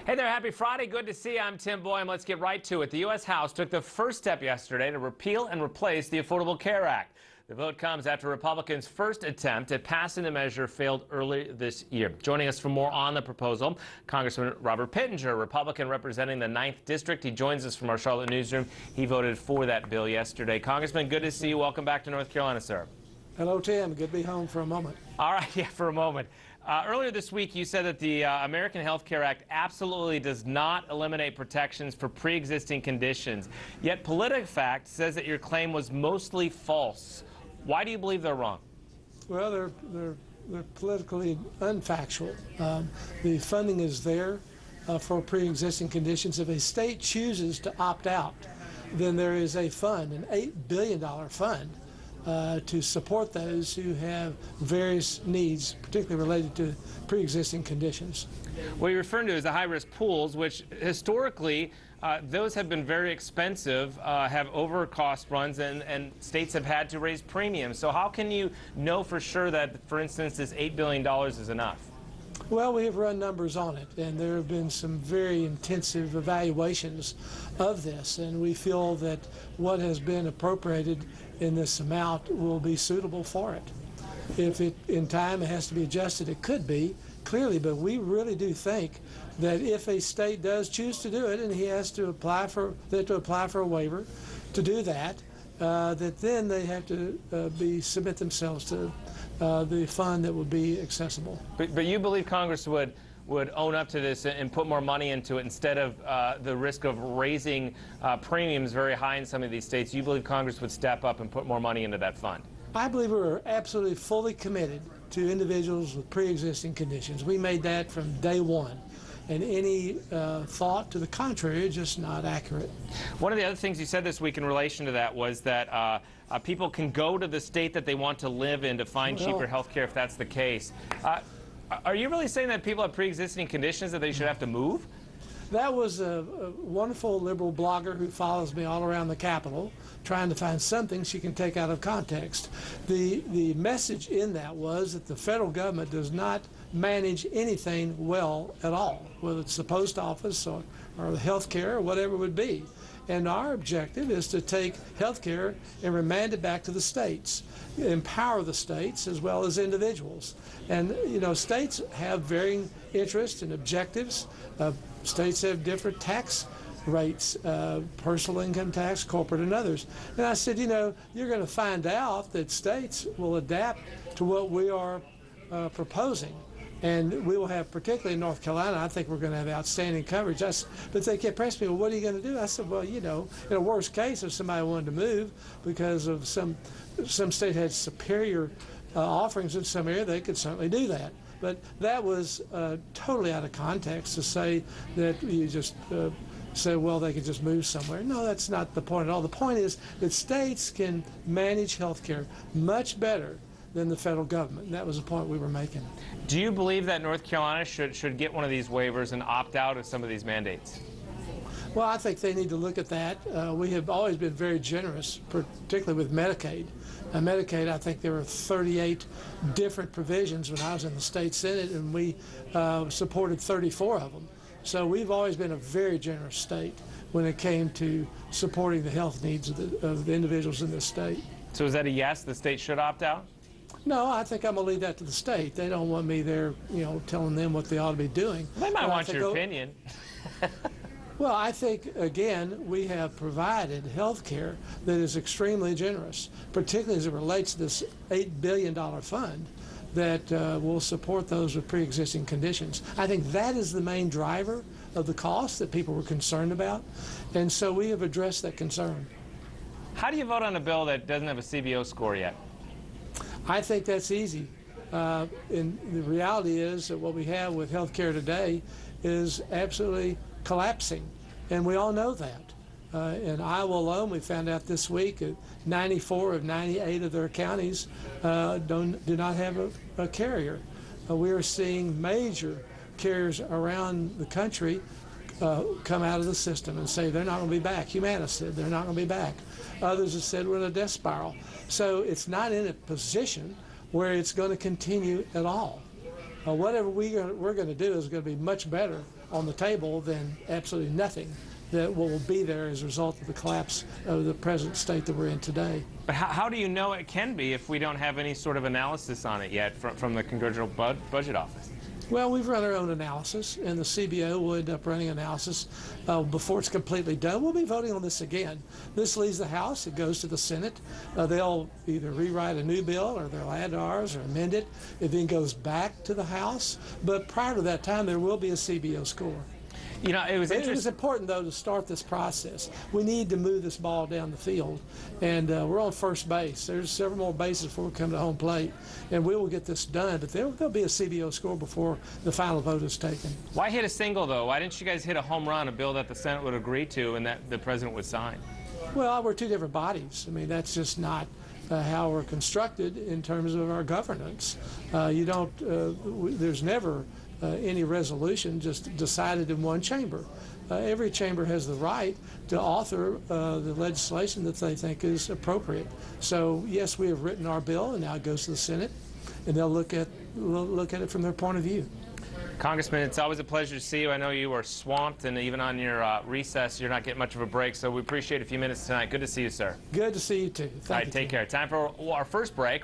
Hey there, happy Friday. Good to see you. I'm Tim Boyle. Let's get right to it. The U.S. House took the first step yesterday to repeal and replace the Affordable Care Act. The vote comes after Republicans' first attempt at passing the measure failed early this year. Joining us for more on the proposal, Congressman Robert Pittenger, Republican representing the 9th District. He joins us from our Charlotte newsroom. He voted for that bill yesterday. Congressman, good to see you. Welcome back to North Carolina, sir. Hello, Tim. Good to be home for a moment. All right, yeah, for a moment. Earlier this week, you said that the American Health Care Act absolutely does not eliminate protections for pre-existing conditions. Yet PolitiFact says that your claim was mostly false. Why do you believe they're wrong? Well, they're politically unfactual. The funding is there for pre-existing conditions. If a state chooses to opt out, then there is a fund, an $8 billion fund, to support those who have various needs, particularly related to pre-existing conditions. What you're referring to is the high-risk pools, which historically, those have been very expensive, have over-cost runs, and states have had to raise premiums. So how can you know for sure that, for instance, this $8 billion is enough? Well, we have run numbers on it, and there have been some very intensive evaluations of this, and we feel that what has been appropriated in this amount will be suitable for it. If it, in time, it has to be adjusted, it could be, clearly, but we really do think that if a state does choose to do it, and he has to apply for, they have to apply for a waiver to do that, that then they have to submit themselves to the fund that would be accessible. But you believe Congress would own up to this and put more money into it instead of the risk of raising premiums very high in some of these states? You believe Congress would step up and put more money into that fund? I believe we're absolutely fully committed to individuals with pre-existing conditions. We made that from day one. And any thought to the contrary is just not accurate. One of the other things you said this week in relation to that was that people can go to the state that they want to live in to find cheaper health care if that's the case. Are you really saying that people have pre-existing conditions that they should have to move? That was a wonderful liberal blogger who follows me all around the Capitol, trying to find something she can take out of context. The message in that was that the federal government does not manage anything well at all, whether it's the post office or the health care or whatever it would be. And our objective is to take health care and remand it back to the states, empower the states as well as individuals. And, you know, states have varying interests and objectives. States have different tax rates, personal income tax, corporate, and others. And I said, you know, you're going to find out that states will adapt to what we are proposing. And we will have, particularly in North Carolina, I think we're going to have outstanding coverage. But they kept pressing me, well, what are you going to do? I said, well, you know, in a worst case, if somebody wanted to move because of some state had superior offerings in some area, they could certainly do that. But that was totally out of context to say that you just say, well, they could just move somewhere. No, that's not the point at all. The point is that states can manage health care much better than the federal government, and that was the point we were making. Do you believe that North Carolina should get one of these waivers and opt out of some of these mandates? Well, I think they need to look at that. We have always been very generous, particularly with Medicaid. Medicaid, I think there were 38 different provisions when I was in the state Senate, and we supported 34 of them. So we've always been a very generous state when it came to supporting the health needs of the individuals in this state. So is that a yes, the state should opt out? No, I think I'm going to leave that to the state. They don't want me there, you know, telling them what they ought to be doing. They might want your opinion. Well, I think, again, we have provided health care that is extremely generous, particularly as it relates to this $8 billion fund that will support those with pre-existing conditions. I think that is the main driver of the cost that people were concerned about, and so we have addressed that concern. How do you vote on a bill that doesn't have a CBO score yet? I think that's easy. And the reality is that what we have with health care today is absolutely collapsing, and we all know that. In Iowa alone, we found out this week that 94 of 98 of their counties do not have a carrier. We are seeing major carriers around the country come out of the system and say they're not going to be back. Humana said they're not going to be back. Others have said we're in a death spiral. So it's not in a position where it's going to continue at all. Whatever we're going to do is going to be much better on the table than absolutely nothing that will be there as a result of the collapse of the present state that we're in today. But how do you know it can be if we don't have any sort of analysis on it yet from the Congressional Budget Office? Well, we've run our own analysis, and the CBO will end up running analysis before it's completely done. We'll be voting on this again. This leaves the House. It goes to the Senate. They'll either rewrite a new bill, or they'll add to ours, or amend it. It then goes back to the House. But prior to that time, there will be a CBO score. You know, it was important, though, to start this process. We need to move this ball down the field, and we're on first base. There's several more bases before we come to home plate, and we will get this done, but there'll be a CBO score before the final vote is taken. Why hit a single, though? Why didn't you guys hit a home run, a bill that the Senate would agree to and that the President would sign? Well, we're two different bodies. I mean, that's just not how we're constructed in terms of our governance. There's never any resolution just decided in one chamber. Every chamber has the right to author the legislation that they think is appropriate. So yes, we have written our bill, and now it goes to the Senate, and they'll look at it from their point of view. Congressman, it's always a pleasure to see you. I know you are swamped, and even on your recess, you're not getting much of a break, so we appreciate a few minutes tonight. Good to see you, sir. Good to see you, too. Thank you. All right, take care. Time for our first break.